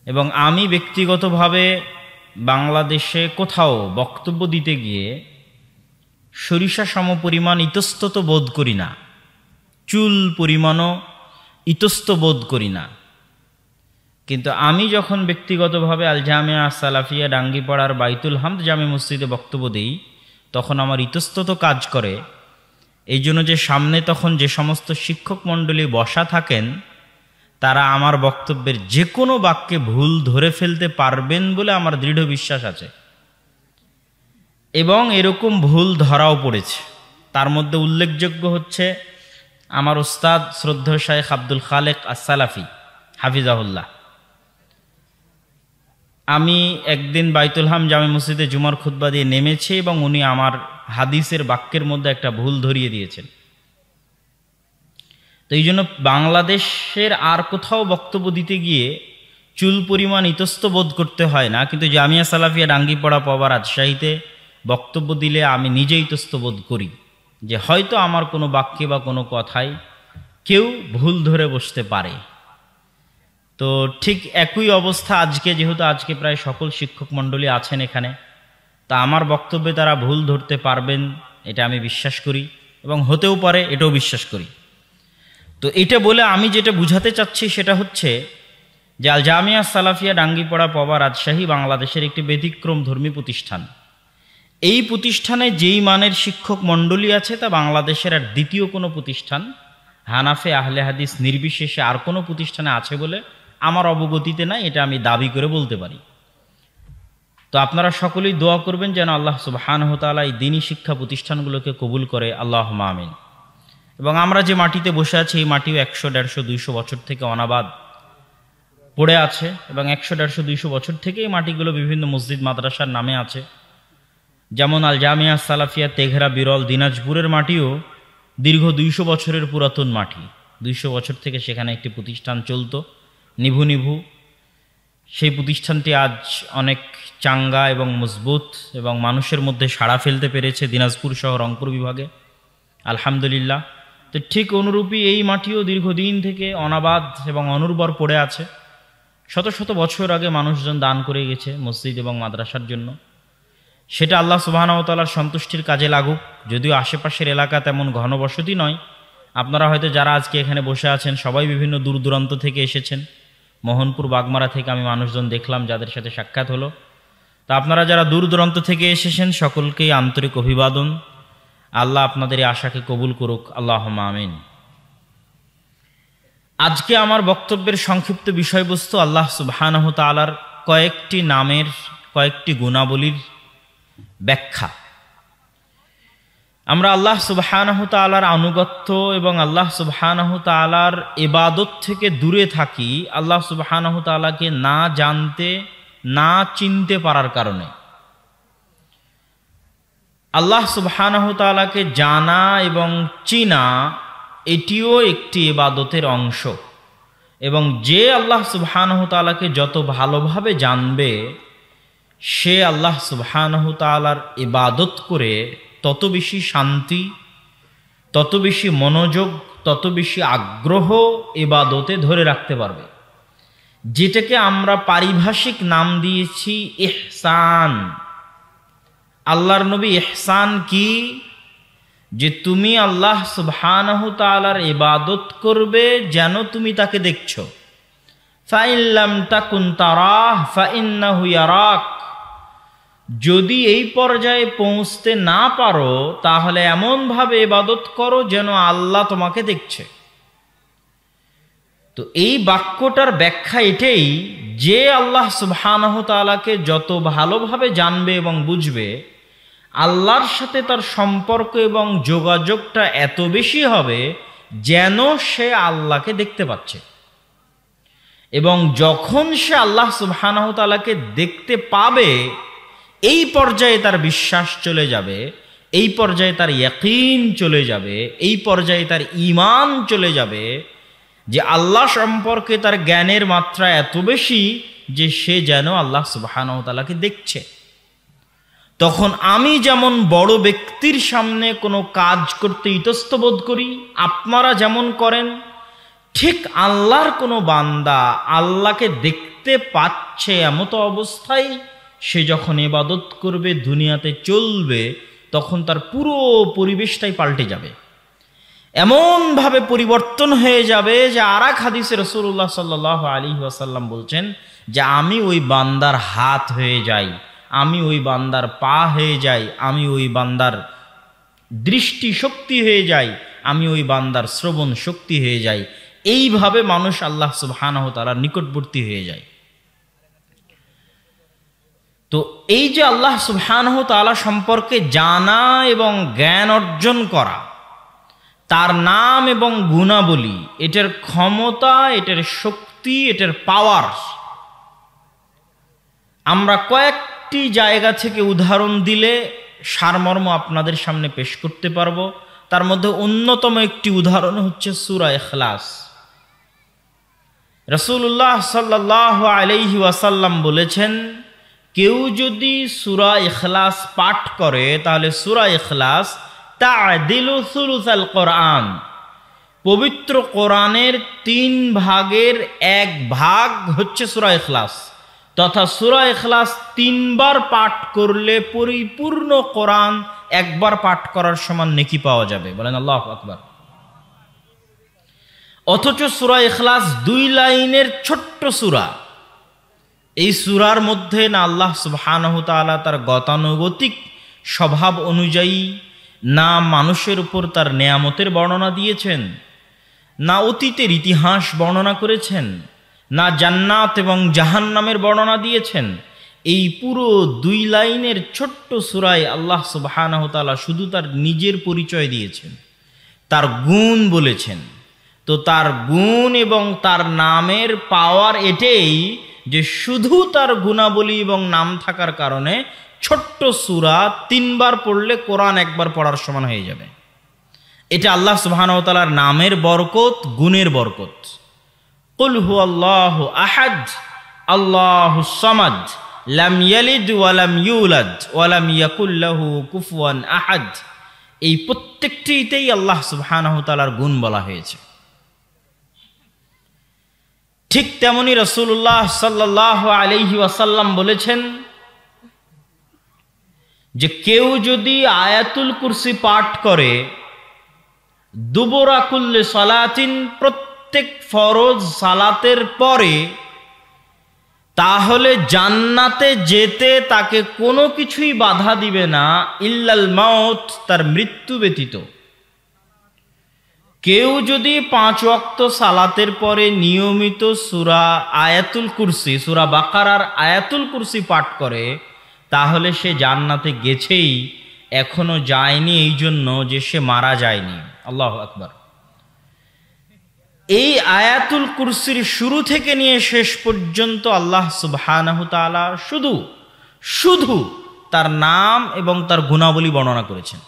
এবং আমি ব্যক্তিগতভাবে বাংলাদেশে কোথাও বক্তব্য দিতে গিয়ে সরিষা সমপরিমাণ ইতস্তত বোধ করি না, চুল পরিমাণও ইতস্ত বোধ করি না। কিন্তু আমি যখন ব্যক্তিগতভাবে আল জামিয়া সালাফিয়া ডাঙ্গিপাড়ার বাইতুল হামদ জামে মসজিদে বক্তব্য দিই, তখন আমার ইতস্তত কাজ করে। এই জন্য যে সামনে তখন যে সমস্ত শিক্ষক মণ্ডলী বসা থাকেন, তারা আমার বক্তব্যের যে কোনো বাক্যে ভুল ধরে ফেলতে পারবেন বলে আমার দৃঢ় বিশ্বাস আছে, এবং এরকম ভুল ধরাও পড়েছে। তার মধ্যে উল্লেখযোগ্য হচ্ছে আমার উস্তাদ শ্রদ্ধেয় শাইখ আব্দুল খালেক আস-সালাফি হাফিজাহুল্লাহ। আমি একদিন বাইতুল হাম জামে মসজিদে জুমার খুতবা দিয়ে নেমেছি এবং উনি আমার হাদিসের বাক্যের মধ্যে একটা ভুল ধরিয়ে দিয়েছেন। তো এই জন্য বাংলাদেশের আর কোথাও বক্তব্য দিতে গিয়ে চুল পরিমাণ ইতস্ত বোধ করতে হয় না, কিন্তু জামিয়া সালাফিয়া ডাঙ্গিপাড়া পাওয়া রাজশাহীতে বক্তব্য দিলে আমি নিজেই ইতস্ত বোধ করি যে হয়তো আমার কোনো বাক্যে বা কোনো কথায় কেউ ভুল ধরে বসতে পারে। তো ঠিক একই অবস্থা আজকে, যেহেতু আজকে প্রায় সকল শিক্ষক মণ্ডলী আছেন এখানে, তা আমার বক্তব্যে তারা ভুল ধরতে পারবেন এটা আমি বিশ্বাস করি, এবং হতেও পারে এটাও বিশ্বাস করি। তো এটা বলে আমি যেটা বুঝাতে চাচ্ছি সেটা হচ্ছে যে আল জামিয়া সালাফিয়া ডাঙ্গিপাড়া পাওয়া রাজশাহী বাংলাদেশের একটি ব্যতিক্রম ধর্মী প্রতিষ্ঠান। এই প্রতিষ্ঠানে যেই মানের শিক্ষক মণ্ডলী আছে তা বাংলাদেশের আর দ্বিতীয় কোনো প্রতিষ্ঠান, হানাফে আহলে হাদিস নির্বিশেষে আর কোনো প্রতিষ্ঠানে আছে বলে আমার অবগতিতে নাই, এটা আমি দাবি করে বলতে পারি। তো আপনারা সকলেই দোয়া করবেন যেন আল্লাহ সুবহানাহু ওয়া তাআলা এই দ্বীনি শিক্ষা প্রতিষ্ঠানগুলোকে কবুল করে, আল্লাহুম্মা আমিন। এবং আমরা যে মাটিতে বসে আছি এই মাটিও 100, 150, 200 বছর থেকে অনাবাদ পড়ে আছে, এবং 100, 150, 200 বছর থেকে এই মাটিগুলো বিভিন্ন মসজিদ মাদ্রাসার নামে আছে। যেমন আল জামিয়া সালাফিয়া তেঘরা বিরল দিনাজপুরের মাটিও দীর্ঘ 200 বছরের পুরাতন মাটি। 200 বছর থেকে সেখানে একটি প্রতিষ্ঠান চলতো নিভু নিভু। সেই প্রতিষ্ঠানটি আজ অনেক চাঙ্গা এবং মজবুত এবং মানুষের মধ্যে সাড়া ফেলতে পেরেছে দিনাজপুর সহ রংপুর বিভাগে, আলহামদুলিল্লাহ। তো ঠিক অনুরূপী এই মাটিও দীর্ঘদিন থেকে অনাবাদ এবং অনুর্বর পড়ে আছে। শত শত বছর আগে মানুষজন দান করে গেছে মসজিদ এবং মাদ্রাসার জন্য। সেটা আল্লাহ সুবহানাহু ওয়া তাআলার সন্তুষ্টির কাজে লাগুক। যদিও আশেপাশের এলাকা তেমন ঘনবসতি নয়, আপনারা হয়তো যারা আজকে এখানে বসে আছেন সবাই বিভিন্ন দূর দূরান্ত থেকে এসেছেন। মোহনপুর বাগমারা থেকে আমি মানুষজন দেখলাম যাদের সাথে সাক্ষাৎ হলো। তা আপনারা যারা দূর দূরান্ত থেকে এসেছেন সকলকেই আন্তরিক অভিবাদন। আল্লাহ আপনাদের এই আশাকে কবুল করুক, আল্লাহুম্মা আমিন। আজকে আমার বক্তব্যের সংক্ষিপ্ত বিষয়বস্তু আল্লাহ সুবহানাহু ওয়া তাআলার কয়েকটি নামের কয়েকটি গুণাবলীর ব্যাখ্যা। আমরা আল্লাহ সুবহানাহু ওয়া তাআলার আনুগত্য এবং আল্লাহ সুবহানাহু ওয়া তাআলার ইবাদত থেকে দূরে থাকি আল্লাহ সুবহানাহু ওয়া তাআলাকে না জানতে না চিনতে পারার কারণে। আল্লাহ সুবহানাহু ওয়া তাআলাকে জানা এবং চিনা এটিও একটি ইবাদতের অংশ, এবং যে আল্লাহ সুবহানাহু ওয়া তাআলাকে যত ভালোভাবে জানবে সে আল্লাহ সুবহানাহু ওয়া তাআলার ইবাদত করে তত বেশি শান্তি, তত বেশি মনোযোগ, তত বেশি আগ্রহ ইবাদতে ধরে রাখতে পারবে, যেটাকে আমরা পারিভাষিক নাম দিয়েছি ইহসান। আল্লাহর নবী ইহসান কি? যে তুমি আল্লাহ সুবহানাহু ওয়া তাআলার ইবাদত করবে যেন তুমি তাকে দেখছো। ফাইন লাম তাকুন তারাহ ফাইন্নাহু ইয়ারাক। যদি এই পর্যায়ে পৌঁছতে না পারো তাহলে এমনভাবে ইবাদত করো যেন আল্লাহ তোমাকে দেখছে। তো এই বাক্যটার ব্যাখ্যা এটাই যে আল্লাহ সুবহানাহু ওয়া তাআলাকে যত ভালোভাবে জানবে এবং বুঝবে, আল্লাহর সাথে তার সম্পর্ক এবং যোগাযোগটা এত বেশি হবে যেন সে আল্লাহকে দেখতে পাচ্ছে। এবং যখন সে আল্লাহ সুবহানাহু ওয়া তাআলাকে দেখতে পাবে এই পর্যায়ে তার বিশ্বাস চলে যাবে, এই পর্যায়ে তার ইয়াকিন চলে যাবে, এই পর্যায়ে তার ঈমান চলে যাবে যে আল্লাহ সম্পর্কে তার জ্ঞানের মাত্রা এত বেশি যে সে যেন আল্লাহ সুবহানাহু ওয়া তাআলাকে দেখছে। তখন আমি যেমন বড় ব্যক্তির সামনে কোনো কাজ করতে ইতস্ত বোধ করি, আপনারা যেমন করেন, ঠিক আল্লাহর কোনো বান্দা আল্লাহকে দেখতে দেখতে পাচ্ছে এমত অবস্থায় সে যখন ইবাদত করবে, দুনিয়াতে চলবে, তখন তার পুরো পরিবেশটাই পাল্টে যাবে, এমনভাবে পরিবর্তন হয়ে যাবে যে আর এক হাদিসে রাসূলুল্লাহ সাল্লাল্লাহু আলাইহি ওয়াসাল্লাম বলছেন যে আমি ওই বান্দার হাত হয়ে যাই, আমি ওই বান্দার পা হয়ে যাই, আমি ওই বান্দার দৃষ্টি শক্তি হয়ে যাই, আমি ওই বান্দার শ্রবণ শক্তি হয়ে যাই। এইভাবে মানুষ আল্লাহ সুবহানাহু ওয়া তাআলার নিকটবর্তী হয়ে যায়। তো এই যে আল্লাহ সুবহানাহু ওয়া তাআলা সম্পর্কে জানা এবং জ্ঞান অর্জন করা, তার নাম এবং গুণাবলী, এটার ক্ষমতা, এটার শক্তি, এটার পাওয়ার, আমরা কয়েকটি জায়গা থেকে উদাহরণ দিলে সারমর্ম আপনাদের সামনে পেশ করতে পারবো। তার মধ্যে অন্যতম একটি উদাহরণ হচ্ছে সূরা ইখলাস। রাসূলুল্লাহ সাল্লাল্লাহু আলাইহি ওয়াসাল্লাম বলেছেন, কেউ যদি সূরা ইখলাস পাঠ করে তাহলে সূরা ইখলাস তা'দিলু সুলুসাল কোরআন, পবিত্র কোরআনের 3 ভাগের 1 ভাগ হচ্ছে সূরা ইখলাস, তথা সূরা ইখলাস 3 বার পাঠ করলে পরিপূর্ণ কোরআন একবার পাঠ করার সমান নেকি পাওয়া যাবে। বলেন আল্লাহু আকবার। অথচ সূরা ইখলাস 2 লাইনের ছোট্ট সূরা। এই সূরার মধ্যে না আল্লাহ সুবহানাহু ওয়া তাআলা তার গতানুগতিক স্বভাব অনুযায়ী না মানুষের উপর তার নেয়ামতের বর্ণনা দিয়েছেন, না অতীতের ইতিহাস বর্ণনা করেছেন, না জান্নাত এবং জাহান্নামের বর্ণনা দিয়েছেন। এই পুরো 2 লাইনের ছোট্ট সূরায় আল্লাহ সুবহানাহু ওয়া তাআলা শুধু তার নিজের পরিচয় দিয়েছেন, তার গুণ বলেছেন। তো তার গুণ এবং তার নামের পাওয়ার এটাই যে শুধু তার গুণাবলী এবং নাম থাকার কারণে ছোট্ট সূরা 3 বার পড়লে কোরআন একবার পড়ার সমান হয়ে যাবে। এটা আল্লাহ সুবহানাহু ওয়া তাআলার নামের বরকত, গুণের বরকত। কুল হুয়াল্লাহু আহাদ আল্লাহুস সামাদ লাম ইয়ালিদ ওয়া লাম ইউলাদ ওয়া লাম ইয়াকুল লাহু কুফুয়ান আহাদ। এই প্রত্যেকটিতেই আল্লাহ সুবহানাহু ওয়া তাআলার গুণ বলা হয়েছে। ঠিক তেমনি রাসূলুল্লাহ সাল্লাল্লাহু আলাইহি ওয়াসাল্লাম বলেছেন যে কেউ যদি আয়াতুল কুরসি পাঠ করে দুবুরা কুল্লি সালাতিন, প্রত্যেক ফরজ সালাতের পরে, তাহলে জান্নাতে যেতে তাকে কোনো কিছুই বাধা দিবে না ইল্লাল মাউত, তার মৃত্যু ব্যতীত। কেউ যদি 5 ওয়াক্ত সালাতের পরে নিয়মিত সূরা আয়াতুল কুরসি, সূরা বাকারার আয়াতুল কুরসি পাঠ করে, তাহলে সে জান্নাতে গেছেই, এখনো যায়নি এই জন্য যে সে মারা যায়নি। আল্লাহু আকবার। এই আয়াতুল কুরসির শুরু থেকে নিয়ে শেষ পর্যন্ত আল্লাহ সুবহানাহু ওয়া তাআলা শুধু তার নাম এবং তার গুণাবলী বর্ণনা করেছেন।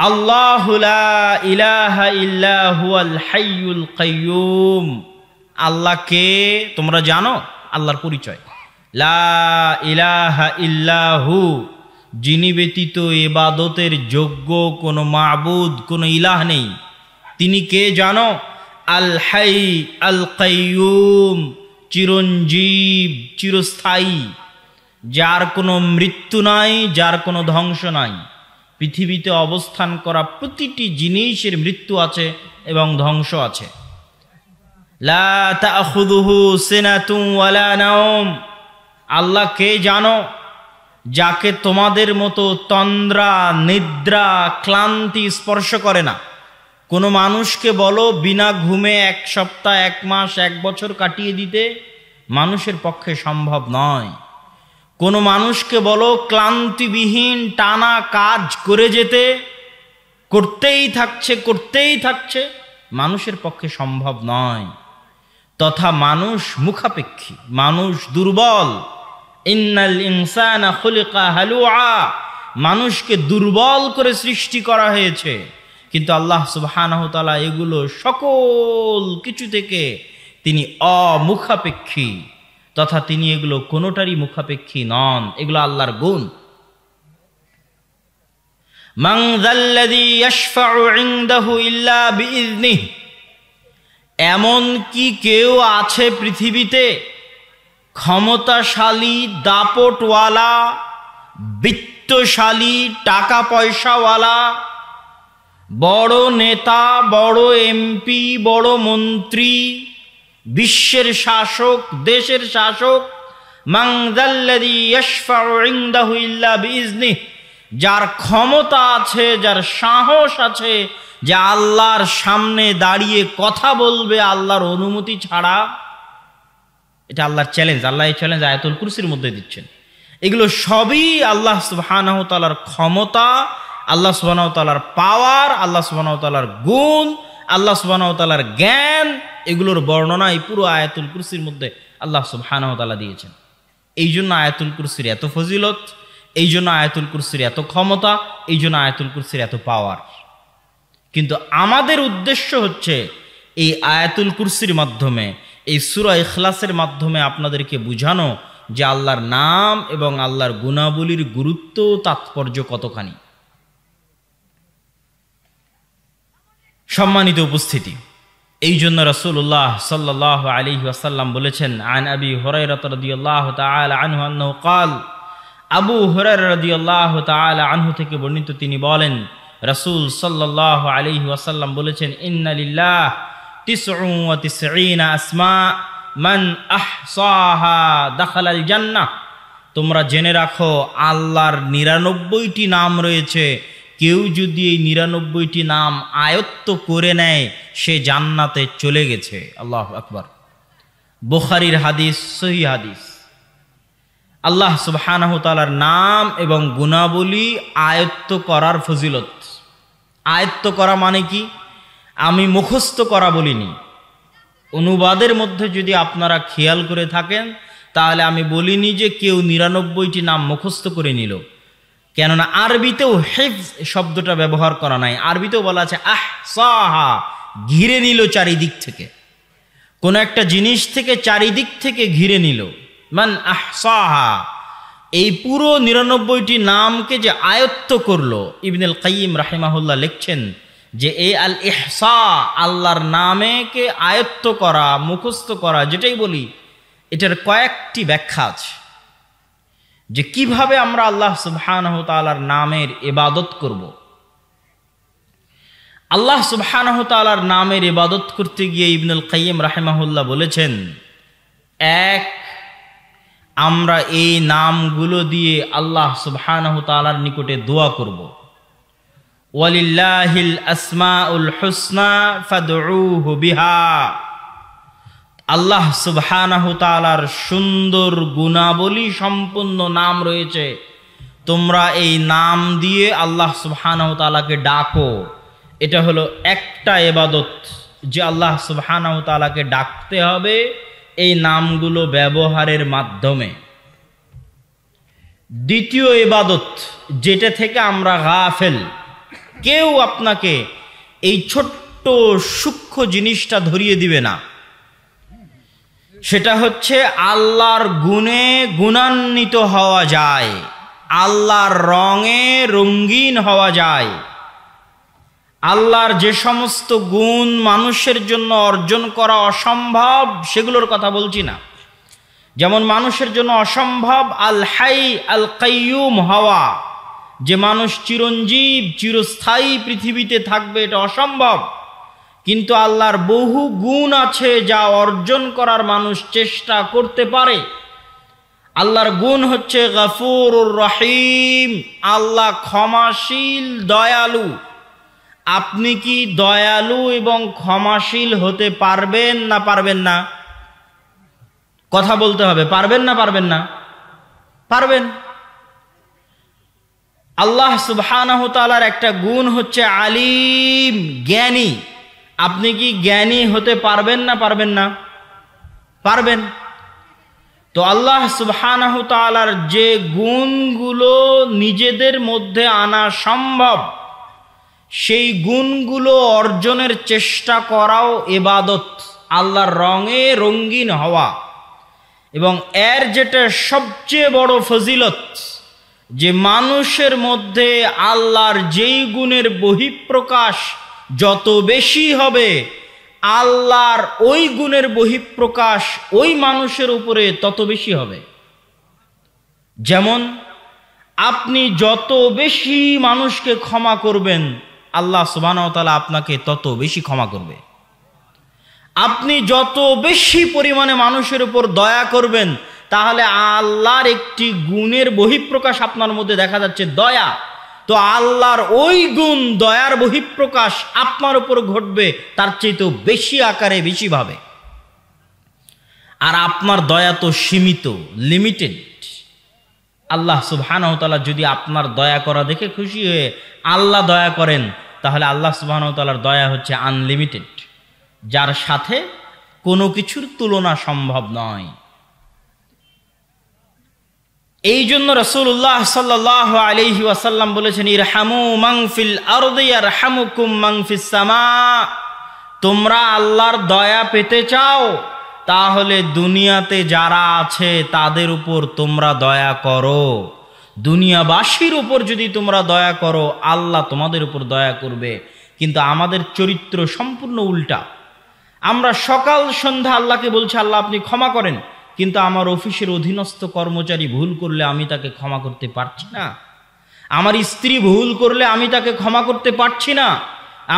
আল্লাহু লা ইলাহা ইল্লা হুয়াল হাইয়ুল কাইয়্যুম। আল্লাহ কে তোমরা জানো? আল্লাহর পরিচয় লা ইলাহা ইল্লাহু, যিনি ব্যতীত ইবাদতের যোগ্য কোনো মাবুদ, কোনো ইলাহ নেই। তিনি কে জানো? আল হাই আল কাইয়্যুম, চিরঞ্জীব, চিরস্থায়ী, যার কোনো মৃত্যু নাই, যার কোনো ধ্বংস নাই। পৃথিবীতে অবস্থান করা প্রতিটি জিনিসের মৃত্যু আছে এবং ধ্বংস আছে। লা তাখুযুহু সিনাতুন ওয়ালা নাওম। আল্লাহ কে জানো? যাকে তোমাদের মতো তন্দ্রা, নিদ্রা, ক্লান্তি স্পর্শ করে না। কোনো মানুষকে বলো বিনা ঘুমে 1 সপ্তাহ, 1 মাস, 1 বছর কাটিয়ে দিতে, মানুষের পক্ষে সম্ভব নয়। কোনো মানুষকে বলো ক্লান্তিবিহীন টানা কাজ করে যেতে, করতেই থাকছে, মানুষের পক্ষে সম্ভব নয়। তথা মানুষ মুখাপেক্ষী, মানুষ দুর্বল। ইন্নাল ইনসানা খুলিকা হালুআ, মানুষকে দুর্বল করে সৃষ্টি করা হয়েছে। কিন্তু আল্লাহ সুবহানাহু ওয়া তাআলা এগুলো সকল কিছু থেকে তিনি অমুখাপেক্ষী, তথা তিনি এগুলো কোনোটারই মুখাপেক্ষী নন। এগুলো আল্লাহর গুণ। মান যাল্লাযী ইয়াশফাউ ইনদাহু ইল্লা বিইযনিহি, এমন কি কেউ আছে পৃথিবীতে ক্ষমতাশালী, দাপটওয়ালা, বিত্তশালী, টাকা পয়সাওয়ালা, বড় নেতা, বড় এমপি, বড় মন্ত্রী, বিশ্বের শাসক, দেশের শাসক, মান যাল্লাযী ইয়াশফাউ ইনদাহু ইল্লা বিইজনিহি, যার ক্ষমতা আছে, যার সাহস আছে যে আল্লাহর সামনে দাঁড়িয়ে কথা বলবে আল্লাহর অনুমতি ছাড়া? এটা আল্লাহর চ্যালেঞ্জ। আল্লাহ এই চ্যালেঞ্জ আয়াতুল কুরসির মধ্যে দিচ্ছেন। এগুলো সবই আল্লাহ সুবহানাহু ওয়া তাআলার ক্ষমতা, আল্লাহ সুবহানাহু ওয়া তাআলার পাওয়ার, আল্লাহ সুবহানাহু ওয়া তাআলার গুণ, আল্লাহ সুবহানাহু ওয়া তাআলার জ্ঞান, এগুলোর বর্ণনা এই পুরো আয়াতুল কুরসির মধ্যে আল্লাহ সুবহানাহু ওয়া তাআলা দিয়েছেন। এই জন্য আয়াতুল কুরসির এত ফজিলত, এই জন্য আয়াতুল কুরসির এত ক্ষমতা, এই জন্য আয়াতুল কুরসির এত পাওয়ার। কিন্তু আমাদের উদ্দেশ্য হচ্ছে এই আয়াতুল কুরসির মাধ্যমে, এই সূরা ইখলাসের মাধ্যমে আপনাদেরকে বুঝানো যে আল্লাহর নাম এবং আল্লাহর গুণাবলীর গুরুত্ব, তাৎপর্য কতখানি। সম্মানিত উপস্থিতি, এই জন্য রাসূলুল্লাহ সাল্লাল্লাহু আলাইহি ওয়াসাল্লাম বলেছেন, আন আবি হুরায়রা রাদিয়াল্লাহু তাআলা আনহু আন্নাহু ক্বাল, আবু হুরায়রা রাদিয়াল্লাহু তাআলা আনহু থেকে বর্ণিত, তিনি বলেন রাসূল সাল্লাল্লাহু আলাইহি ওয়াসাল্লাম বলেছেন, ইন্না লিল্লাহ 99 আসমা মান আহসাহা দাখালাল জান্নাহ। তোমরা জেনে রাখো আল্লাহর 99টি নাম রয়েছে, কেউ যদি এই 99টি নাম আয়ত্ত করে নেয় সে জান্নাতে চলে গেছে। আল্লাহু আকবার। বুখারীর হাদিস, সহিহ হাদিস। আল্লাহ সুবহানাহু ওয়া তাআলার নাম এবং গুণাবলী আয়ত্ত করার ফজিলত। আয়ত্ত করা মানে কি? আমি মুখস্থ করা বলিনি। অনুবাদের মধ্যে যদি আপনারা খেয়াল করে থাকেন তাহলে আমি বলিনি যে কেউ 99টি নাম মুখস্থ করে নিল, কেননা আরবিতেও হিফজ শব্দটা ব্যবহার করা নাই। আরবিতেও বলা আছে আহসাহা, ঘিরে নিল চারিদিক থেকে, কোন একটা জিনিস থেকে চারিদিক থেকে ঘিরে নিল। মান আহসাহা, এই পুরো 99টি নামকে যে আয়ত্ত করলো, ইবনুল কাইয়িম রাহিমাহুল্লাহ লিখছেন যে এই আল ইহসা, আল্লাহর নামেকে আয়ত্ত করা, মুখস্থ করা, যেটাই বলি, এটার কয়েকটি ব্যাখ্যা আছে যে কিভাবে আমরা আল্লাহ সুবহানাহু ওয়া তাআলার নামের ইবাদত করব। আল্লাহ সুবহানাহু ওয়া তাআলার নামের ইবাদত করতে গিয়ে ইবনুল কাইয়িম রাহিমাহুল্লাহ বলেছেন, এক, আমরা এই নামগুলো দিয়ে আল্লাহ সুবহানাহু ওয়া তাআলার নিকটে দোয়া করব। ওয়ালিল্লাহিল আসমাউল হুসনা ফাদউহু বিহা, আল্লাহ সুবহানাহু ওয়া তাআলার সুন্দর গুণাবলী সম্পন্ন নাম রয়েছে, তোমরা এই নাম দিয়ে আল্লাহ সুবহানাহু ওয়া তাআলাকে ডাকো। এটা হলো একটা ইবাদত, যে আল্লাহ সুবহানাহু ওয়া তাআলাকে ডাকতে হবে এই নামগুলো ব্যবহারের মাধ্যমে। দ্বিতীয় ইবাদত, যেটা থেকে আমরা গাফেল, কেউ আপনাকে এই ছোট্ট সূক্ষ্ম জিনিসটা ধরিয়ে দিবে না, সেটা হচ্ছে আল্লাহর গুণে গুণান্বিত হওয়া যায়, আল্লাহর রঙে রঙিন হওয়া যায়। আল্লাহর যে সমস্ত গুণ মানুষের জন্য অর্জন করা অসম্ভব, সেগুলোর কথা বলছি না। যেমন মানুষের জন্য অসম্ভব আল হাই আল কাইয়ুম হওয়া, যে মানুষ চিরঞ্জীব, চিরস্থায়ী পৃথিবীতে থাকবে, এটা অসম্ভব। কিন্তু আল্লাহর বহু গুণ আছে যা অর্জন করার মানুষ চেষ্টা করতে পারে। আল্লাহর গুণ হচ্ছে গফুরুর রহিম, আল্লাহ ক্ষমাশীল, দয়ালু। আপনি কি দয়ালু এবং ক্ষমাশীল হতে পারবেন না পারবেন না? কথা বলতে হবে, পারবেন না পারবেন না? পারবেন। আল্লাহ সুবহানাহু ওয়া তাআলার একটা গুণ হচ্ছে আলিম, জ্ঞানী। আপনি কি জ্ঞানী হতে পারবেন না পারবেন না? পারবেন। তো আল্লাহ সুবহানাহু ওয়া তাআলার যে গুণগুলো নিজেদের মধ্যে আনা সম্ভব, সেই গুণগুলো অর্জনের চেষ্টা করাও ইবাদত, আল্লাহর রঙে রঙিন হওয়া। এবং এর যেটা সবচেয়ে বড় ফজিলত, যে মানুষের মধ্যে আল্লাহর যেই গুণের বহিঃপ্রকাশ যত বেশি হবে, আল্লাহর ওই গুণের বহিঃপ্রকাশ ওই মানুষের উপরে তত বেশি হবে। যেমন আপনি যত বেশি মানুষকে ক্ষমা করবেন, আল্লাহ সুবহানাহু ওয়া তাআলা আপনাকে তত বেশি ক্ষমা করবে। আপনি যত বেশি পরিমাণে মানুষের উপর দয়া করবেন, তাহলে আল্লাহর একটি গুণের বহিঃপ্রকাশ আপনার মধ্যে দেখা যাচ্ছে, দয়া। তো আল্লাহর ওই গুণ, দয়ার বহিঃপ্রকাশ আপনার উপর ঘটবে তার চেয়েও বেশি আকারে, বেশিভাবে। আর আপনার দয়া তো সীমিত, লিমিটেড। আল্লাহ সুবহানাহু ওয়া তাআলা যদি আপনার দয়া করা দেখে খুশি হয়ে আল্লাহ দয়া করেন, তাহলে আল্লাহ সুবহানাহু ওয়া তাআলার দয়া হচ্ছে আনলিমিটেড, যার সাথে কোনো কিছুর তুলনা সম্ভব নয়। এই জন্য রাসূলুল্লাহ সাল্লাল্লাহু আলাইহি ওয়াসাল্লাম বলেছেন, ইরহামু মান ফিল আরদি ইয়ারহামুকুম মান ফিস সামা। তোমরা আল্লাহর দয়া পেতে চাও, তাহলে দুনিয়াতে যারা আছে তাদের উপর তোমরা দয়া করো। দুনিয়াবাসীর উপর যদি তোমরা দয়া করো, আল্লাহ তোমাদের উপর দয়া করবে। কিন্তু আমাদের চরিত্র সম্পূর্ণ উল্টা। আমরা সকাল সন্ধ্যা আল্লাহকে বলছি, আল্লাহ আপনি ক্ষমা করেন, কিন্তু আমার অফিসের অধীনস্থ কর্মচারী ভুল করলে আমি তাকে ক্ষমা করতে পারছি না। আমার স্ত্রী ভুল করলে আমি তাকে ক্ষমা করতে পারছি না।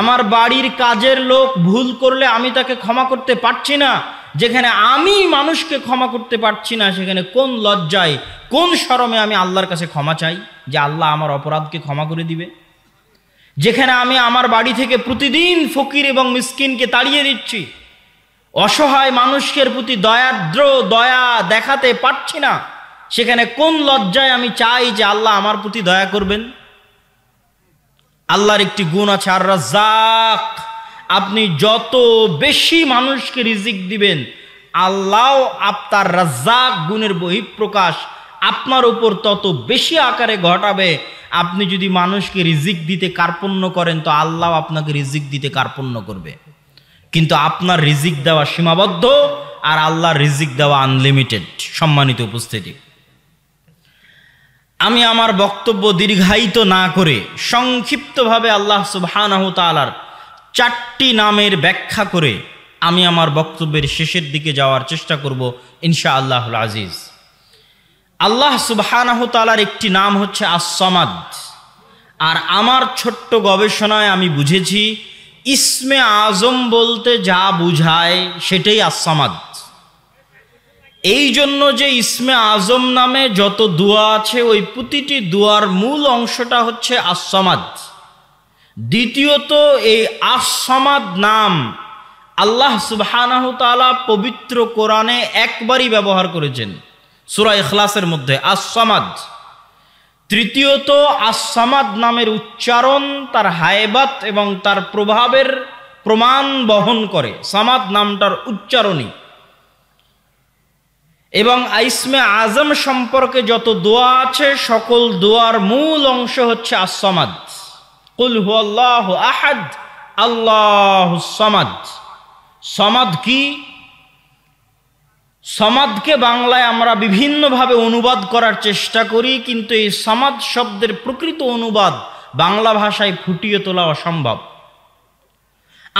আমার বাড়ির কাজের লোক ভুল করলে আমি তাকে ক্ষমা করতে পারছি না। যেখানে আমি মানুষকে ক্ষমা করতে পারছি না, সেখানে কোন লজ্জায়, কোন শরমে আমি আল্লাহর কাছে ক্ষমা চাই যে আল্লাহ আমার অপরাধকে ক্ষমা করে দিবে? যেখানে আমি আমার বাড়ি থেকে প্রতিদিন ফকির এবং মিসকিনকে তাড়িয়ে দিচ্ছি, অসহায় মানুষের প্রতি দয়া দেখাতে পারছি না, সেখানে কোন লজ্জায় আমি চাই যে আল্লাহ আমার প্রতি দয়া করবেন? আল্লাহর একটি গুণ আছে, আর রাজ্জাক। আপনি যত বেশি মানুষকে রিজিক দিবেন, আল্লাহ আপনার রাজ্জাক গুণের বহিঃপ্রকাশ আপনার উপর তত বেশি আকারে ঘটাবে। আপনি যদি মানুষকে রিজিক দিতে কার্পণ্য করেন, তো আল্লাহ আপনাকে রিজিক দিতে কার্পণ্য করবে। কিন্তু আপনার রিজিক দেওয়া সীমাবদ্ধ, আর আল্লাহর রিজিক দেওয়া আনলিমিটেড। সম্মানিত উপস্থিতি, আমি আমার বক্তব্য দীর্ঘায়িত না করে সংক্ষিপ্তভাবে আল্লাহ সুবহানাহু ওয়া তাআলার 4টি নামের ব্যাখ্যা করে আমি আমার বক্তব্যের শেষের দিকে যাওয়ার চেষ্টা করব ইনশাআল্লাহুল আজিজ। আল্লাহ সুবহানাহু ওয়া তাআলার একটি নাম হচ্ছে আস-সামাদ। আর আমার ছোট্ট গবেষণায় আমি বুঝেছি, ইসমে আজম বলতে যা বুঝায় সেটাই আস-সামাদ। এই জন্য যে ইসমে আজম নামে যত দোয়া আছে, ওই প্রতিটি দোয়ার মূল অংশটা হচ্ছে আস-সামাদ। দ্বিতীয়ত, এই আস-সামাদ নাম আল্লাহ সুবহানাহু ওয়া তাআলা পবিত্র কোরআনে একবারই ব্যবহার করেছেন, সূরা ইখলাসের মধ্যে, আস-সামাদ। তৃতীয়ত, আস-সামাদ নামের উচ্চারণ তার হায়বাত এবং তার প্রভাবের প্রমাণ বহন করে, সামাদ নামটার উচ্চারণই। এবং ইসমে আজম সম্পর্কে যত দোয়া আছে, সকল দোয়ার মূল অংশ হচ্ছে আস-সামাদ। কুল হুয়াল্লাহু আহাদ, আল্লাহুস সামাদ। সামাদ কি? সামাদকে বাংলায় আমরা বিভিন্নভাবে অনুবাদ করার চেষ্টা করি, কিন্তু এই সামাদ শব্দের প্রকৃত অনুবাদ বাংলা ভাষায় ফুটিয়ে তোলা অসম্ভব।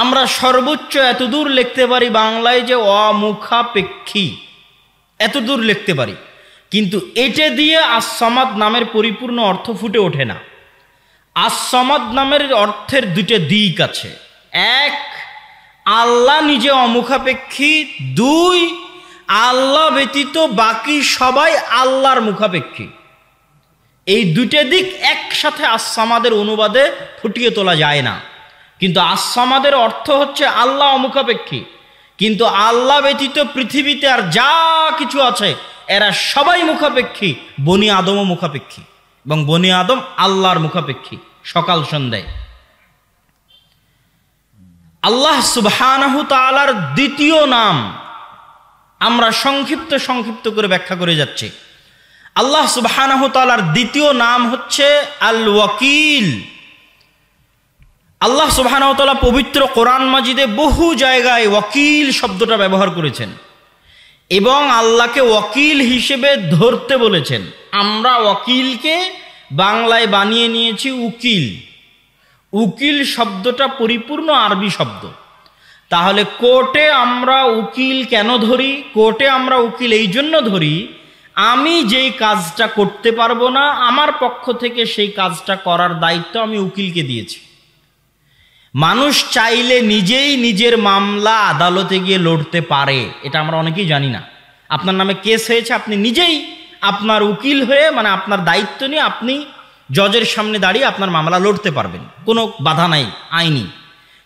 আমরা সর্বোচ্চ এতদূর লিখতে পারি বাংলায় যে অমুখাপেক্ষী, এতদূর লিখতে পারি, কিন্তু এটা দিয়ে আস-সামাদ নামের পরিপূর্ণ অর্থ ফুটে ওঠে না। আস-সামাদ নামের অর্থের দুটো দিক আছে। এক, আল্লাহ নিজে অমুখাপেক্ষী। দুই, আল্লাহ ব্যতীত বাকি সবাই আল্লাহর মুখাপেক্ষী। এই দুটো দিক একসাথে আস-সামাদের অনুবাদে ফুটিয়ে তোলা যায় না। কিন্তু আস-সামাদের অর্থ হচ্ছে আল্লাহ অমুখাপেক্ষী, কিন্তু আল্লাহ ব্যতীত পৃথিবীতে আর যা কিছু আছে এরা সবাই মুখাপেক্ষী। বনি আদমও মুখাপেক্ষী, এবং বনি আদম আল্লাহর মুখাপেক্ষী সকাল সন্ধ্যায়। আল্লাহ সুবহানাহু তাআলার দ্বিতীয় নাম আমরা সংক্ষিপ্ত করে ব্যাখ্যা করে যাচ্ছি। আল্লাহ সুবহানাহু তাআলার দ্বিতীয় নাম হচ্ছে আল ওয়াকিল। আল্লাহ সুবহানাহু ওয়া তাআলা পবিত্র কোরআন মাজিদে বহু জায়গায় ওয়াকিল শব্দটা ব্যবহার করেছেন এবং আল্লাহকে ওয়াকিল হিসেবে ধরতে বলেছেন। আমরা ওয়াকিলকে বাংলায় বানিয়ে নিয়েছি উকিল। উকিল শব্দটা পরিপূর্ণ আরবি শব্দ। তাহলে কোর্টে আমরা উকিল কেন ধরি? কোর্টে আমরা উকিল এই জন্য ধরি, আমি যেই কাজটা করতে পারবো না, আমার পক্ষ থেকে সেই কাজটা করার দায়িত্ব আমি উকিলকে দিয়েছি। মানুষ চাইলে নিজেই নিজের মামলা আদালতে গিয়ে লড়তে পারে, এটা আমরা অনেকেই জানি না। আপনার নামে কেস হয়েছে, আপনি নিজেই আপনার উকিল হয়ে, মানে আপনার দায়িত্ব নিয়ে আপনি জজের সামনে দাঁড়িয়ে আপনার মামলা লড়তে পারবেন, কোনো বাধা নাই আইনি।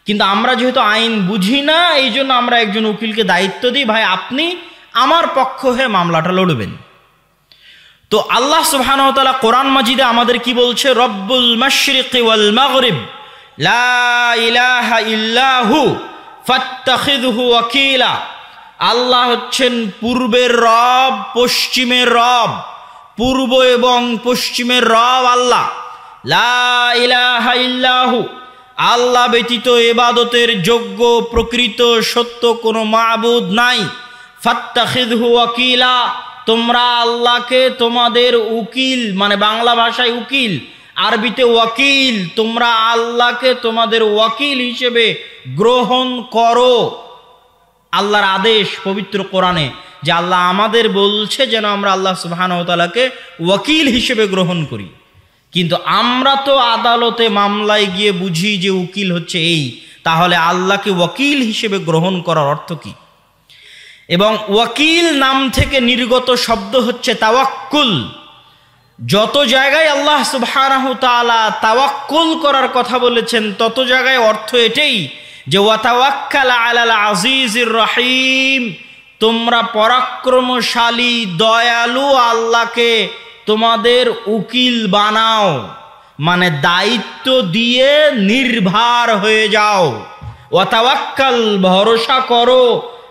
কিন্তু আমরা যেহেতু আইন বুঝি না, এই জন্য আমরা একজন উকিলকে দায়িত্ব দিই, ভাই আপনি আমার পক্ষ হয়ে মামলাটা লড়বেন। তো আল্লাহ সুবহানাহু ওয়া তাআলা কোরআন মাজিদে আমাদের কি বলছে? রব্বুল মাশরিকি ওয়াল মাগরিব লা ইলাহা ইল্লাহু ফাত্তাখিযহু ওয়াকিলা। আল্লাহ হচ্ছেন পূর্বের রব, পশ্চিমের রব। পূর্ব এবং পশ্চিমের রব আল্লাহ। লা ইলাহা ইল্লাহু, আল্লাহ ব্যতীত ইবাদতের যোগ্য প্রকৃত সত্য কোনো মাবুদ নাই। ফাত্তাখিযহু ওয়াকিলা, তোমরা আল্লাহকে তোমাদের উকিল, মানে বাংলা ভাষায় উকিল, আরবিতে ওয়াকিল, তোমরা আল্লাহকে তোমাদের ওয়াকিল হিসেবে গ্রহণ করো। আল্লাহর আদেশ পবিত্র কোরআনে যে আল্লাহ আমাদের বলছে যেন আমরা আল্লাহ সুবহানাহু ওয়া তাআলাকে ওয়াকিল হিসেবে গ্রহণ করি। কিন্তু আমরা তো আদালতে মামলায় গিয়ে বুঝি যে উকিল হচ্ছে এই, তাহলে আল্লাহকে ওয়াকিল হিসেবে গ্রহণ করার অর্থ কি? এবং ওয়াকিল নাম থেকে নির্গত শব্দ হচ্ছে তাওয়াক্কুল। যত জায়গায় আল্লাহ সুবহানাহু তাআলা তাওয়াক্কুল করার কথা বলেছেন, তত জায়গায় অর্থ এটাই যে ওয়াতাওয়াক্কাল আলাল আজিজির রহিম, তোমরা পরাক্রমশালী দয়ালু আল্লাহকে তোমাদের উকিল বানাও, মানে দায়িত্ব দিয়ে নির্ভর হয়ে যাও। ওয়াতাওয়াক্কাল, ভরসা করো,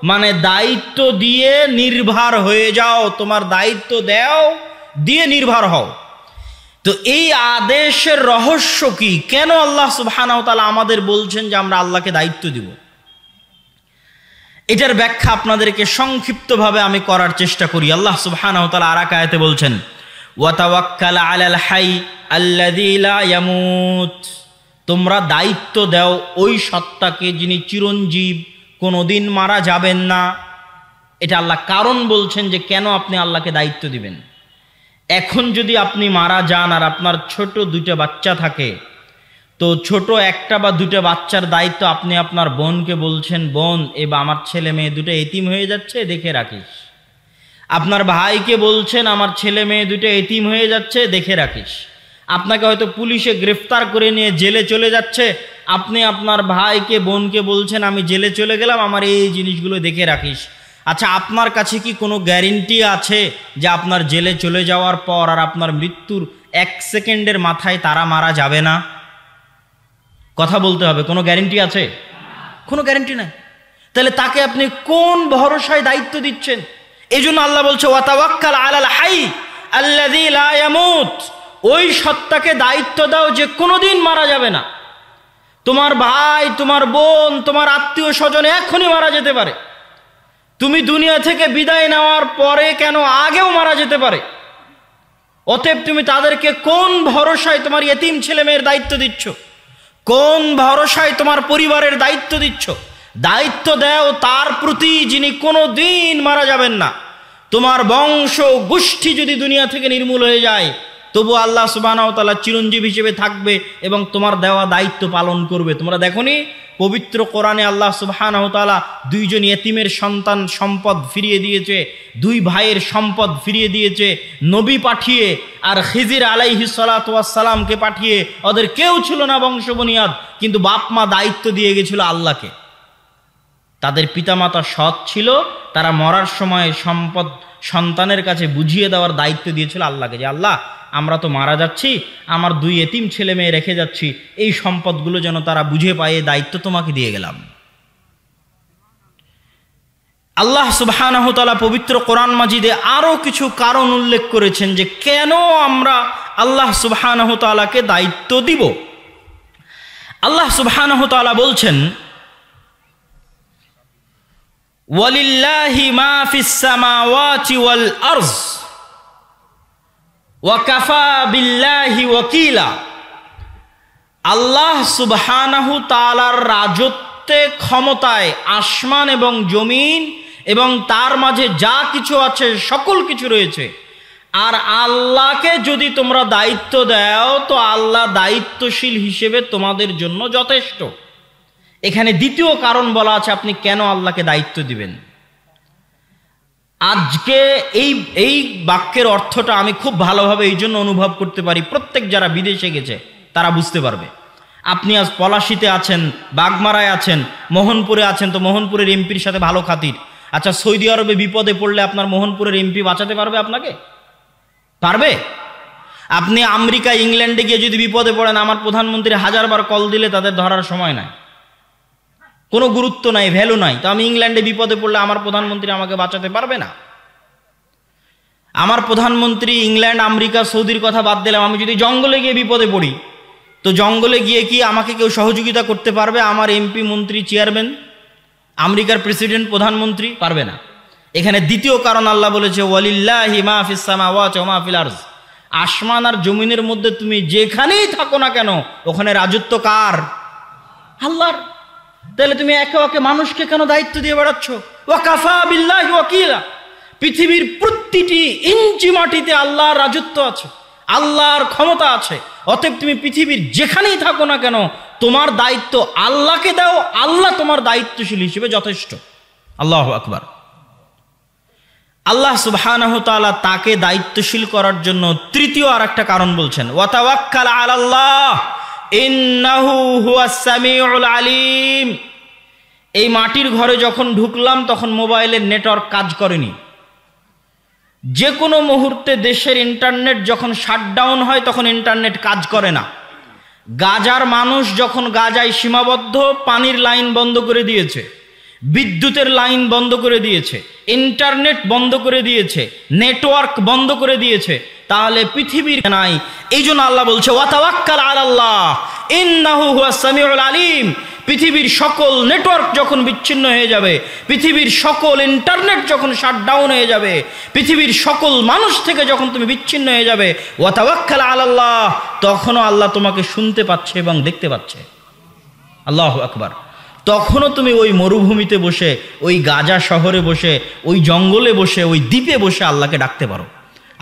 মানে দায়িত্ব দিয়ে নির্ভর হয়ে যাও, তোমার দায়িত্ব দাও, দিয়ে নির্ভর হও। তো এই আদেশের রহস্য কি? কেন আল্লাহ সুবহানাহু ওয়া তাআলা আমাদের বলছেন যে আমরা আল্লাহকে দায়িত্ব দিব? এটার ব্যাখ্যা আপনাদেরকে সংক্ষিপ্তভাবে আমি করার চেষ্টা করি। আল্লাহ সুবহানাহু ওয়া তাআলা আর এক আয়াতে বলছেন, ওয়া তাওয়াক্কাল আলাল হাই আল্লাযী লা ইয়ামুত, তোমরা দায়িত্ব দাও ওই সত্তাকে যিনি চিরঞ্জীব, কোনোদিন মারা যাবেন না। এটা আল্লাহ কারণ বলছেন যে কেন আপনি আল্লাহকে দায়িত্ব দিবেন। এখন যদি আপনি মারা যান আর আপনার ছোট দুইটা বাচ্চা থাকে, তো ছোট একটা বা দুটো বাচ্চার দায়িত্ব আপনি আপনার বোনকে বলছেন, বোন এবার আমার ছেলে মেয়ে দুটো এতিম হয়ে যাচ্ছে, দেখে রাখিস। আপনার ভাইকে বলছেন, আমার ছেলে মেয়ে দুটো এতিম হয়ে যাচ্ছে, দেখে রাখিস। আপনাকে হয়তো পুলিশে গ্রেফতার করে নিয়ে জেলে চলে যাচ্ছে, আপনি আপনার ভাইকে বোনকে বলছেন, আমি জেলে চলে গেলাম, আমার এই জিনিসগুলো দেখে রাখিস। আচ্ছা, আপনার কাছে কি কোনো গ্যারেন্টি আছে যে আপনার জেলে চলে যাওয়ার পর আর আপনার মৃত্যুর 1 সেকেন্ডের মাথায় তারা মারা যাবে না? কথা বলতে হবে, কোনো গ্যারেন্টি আছে? কোনো গ্যারেন্টি নাই। তাহলে তাকে আপনি কোন ভরসায় দায়িত্ব দিচ্ছেন? এই জন্য আল্লাহ বলছে ওয়াতাওয়াক্কাল আলাল হাই আল্লাযী লা ইয়ামুত, ওই সত্তাকে দায়িত্ব দাও যে কোনোদিন মারা যাবে না। তোমার ভাই, তোমার বোন, তোমার আত্মীয় স্বজন এখনই মারা যেতে পারে। তুমি দুনিয়া থেকে বিদায় নেওয়ার পরে কেন, আগেও মারা যেতে পারে। অতএব তুমি তাদেরকে কোন ভরসায় তোমার ইতিম ছেলে মেয়ের দায়িত্ব দিচ্ছ? কোন ভরসায় তোমার পরিবারের দায়িত্ব দিচ্ছ? দায়িত্ব দাও তার প্রতি যিনি কোনো দিন মারা যাবেন না। তোমার বংশ গোষ্ঠী যদি দুনিয়া থেকে নির্মূল হয়ে যায়, তবু আল্লাহ সুবহানাহু ওয়া তাআলা চিরঞ্জীব হিসেবে থাকবে এবং তোমার দেওয়া দায়িত্ব পালন করবে। তোমরা দেখোনি পবিত্র কোরআনে আল্লাহ সুবহানাহু ওয়া তাআলা 2 জন ইতিমের সন্তান সম্পদ ফিরিয়ে দিয়েছে, 2 ভাইয়ের সম্পদ ফিরিয়ে দিয়েছে নবী পাঠিয়ে, আর খিজির আলাইহিস সালাতু ওয়াস সালামকে পাঠিয়ে। ওদের কেউ ছিল না বংশবুনিয়াদ, কিন্তু বাপ মা দায়িত্ব দিয়ে গেছিল আল্লাহকে। তাদের পিতামাতা সৎ ছিল, তারা মরার সময় সম্পদ সন্তানের কাছে বুঝিয়ে দেওয়ার দায়িত্ব দিয়েছিল আল্লাহকে, যে আল্লাহ আমরা তো মারা যাচ্ছি, আমার 2 এতিম ছেলে মেয়ে রেখে যাচ্ছি, এই সম্পদগুলো যেন তারা বুঝে পায়, দায়িত্ব তোমাকে দিয়ে গেলাম। আল্লাহ সুবহানাহু ওয়া তাআলা পবিত্র কোরআন মাজিদে আরো কিছু কারণ উল্লেখ করেছেন যে কেন আমরা আল্লাহ সুবহানাহু ওয়া তাআলাকে দায়িত্ব দিব। আল্লাহ সুবহানাহু ওয়া তাআলা বলছেন, ওয়ালিল্লাহি মা ফিস সামাওয়াতি ওয়াল আরজ ওয়া কাফা বিল্লাহি ওয়াকিলা। আল্লাহ সুবহানাহু তাআলার রাজত্ব প্রত্যেক ক্ষমতায় আসমান এবং জমিন এবং তার মাঝে যা কিছু আছে সকল কিছু রয়েছে। আর আল্লাহকে যদি তোমরা দায়িত্ব দাও তো আল্লাহ দায়িত্বশীল হিসেবে তোমাদের জন্য যথেষ্ট। এখানে দ্বিতীয় কারণ বলা আছে আপনি কেন আল্লাহকে দায়িত্ব দিবেন। আজকে এই বাক্যের অর্থটা আমি খুব ভালোভাবে এই জন্য অনুভব করতে পারি, প্রত্যেক যারা বিদেশে গেছে তারা বুঝতে পারবে। আপনি আজ পলাশিতে আছেন, বাগমারায় আছেন, মোহনপুরে আছেন, তো মোহনপুরের এমপির সাথে ভালো খাতির। আচ্ছা, সৌদি আরবে বিপদে পড়লে আপনার মোহনপুরের এমপি বাঁচাতে পারবে আপনাকে? পারবে? আপনি আমেরিকা ইংল্যান্ডে গিয়ে যদি বিপদে পড়েন, আমার প্রধানমন্ত্রী 1000 বার কল দিলে তাদের ধরার সময় নাই, কোনো গুরুত্ব নাই, ভ্যালু নাই। তো আমি ইংল্যান্ডে বিপদে পড়লে আমার প্রধানমন্ত্রী আমাকে বাঁচাতে পারবে না। আমার প্রধানমন্ত্রী ইংল্যান্ড, আমেরিকা, সৌদির কথা বাদ দিলাম, আমি যদি জঙ্গলে গিয়ে বিপদে পড়ি, তো জঙ্গলে গিয়ে কি আমাকে কেউ সহযোগিতা করতে পারবে? আমার এমপি, মন্ত্রী, চেয়ারম্যান, আমেরিকার প্রেসিডেন্ট, প্রধানমন্ত্রী পারবে না। এখানে দ্বিতীয় কারণ আল্লাহ বলেছে ওয়ালিল্লাহি মা ফিস সামাওয়াতি ওয়া মা ফিল আরজ। আসমান আর জমিনের মধ্যে তুমি যেখানেই থাকো না কেন, ওখানে রাজত্ব কার? আল্লাহর। তাহলে তুমি একে একে মানুষকে কেন দায়িত্ব দিয়ে বেড়াচ্ছ? ওয়া কাফা বিল্লাহি ওয়াকিলা। পৃথিবীর প্রতিটি ইঞ্চি মাটিতে আল্লাহর রাজত্ব আছে, আল্লাহর ক্ষমতা আছে। অতএব তুমি পৃথিবীর যেখানেই থাকো না কেন তোমার দায়িত্ব আল্লাহকে দাও, আল্লাহ তোমার দায়িত্বশীল হিসেবে যথেষ্ট। আল্লাহু আকবার। আল্লাহ সুবহানাহু ওয়া তাআলা তাকে দায়িত্বশীল করার জন্য তৃতীয় আর একটা কারণ বলছেন, ওয়া তাওয়াক্কাল আলাল্লাহ ইন্নাহু হুয়াস সামিউল আলিম। এই মাটির ঘরে যখন ঢুকলাম তখন মোবাইলের নেটওয়ার্ক কাজ করেনি। যে কোনো মুহূর্তে দেশের ইন্টারনেট যখন শাটডাউন হয় তখন ইন্টারনেট কাজ করে না। গাজার মানুষ যখন গাজায় সীমাবদ্ধ, পানির লাইন বন্ধ করে দিয়েছে, বিদ্যুতের লাইন বন্ধ করে দিয়েছে, ইন্টারনেট বন্ধ করে দিয়েছে, নেটওয়ার্ক বন্ধ করে দিয়েছে, তাহলে পৃথিবীর নাই। এই জন্য আল্লাহ বলছে ওয়া তাওয়াক্কাল আলাল্লাহ ইন্নাহু হুয়াস সামিউল আলিম। পৃথিবীর সকল নেটওয়ার্ক যখন বিচ্ছিন্ন হয়ে যাবে, পৃথিবীর সকল ইন্টারনেট যখন শাটডাউন হয়ে যাবে, পৃথিবীর সকল মানুষ থেকে যখন তুমি বিচ্ছিন্ন হয়ে যাবে, ওয়া তাওয়াক্কাল আলাল্লাহ, তখনও আল্লাহ তোমাকে শুনতে পাচ্ছে এবং দেখতে পাচ্ছে। আল্লাহু আকবার। তখনও তুমি ওই মরুভূমিতে বসে, ওই গাজা শহরে বসে, ওই জঙ্গলে বসে, ওই দ্বীপে বসে আল্লাহকে ডাকতে পারো,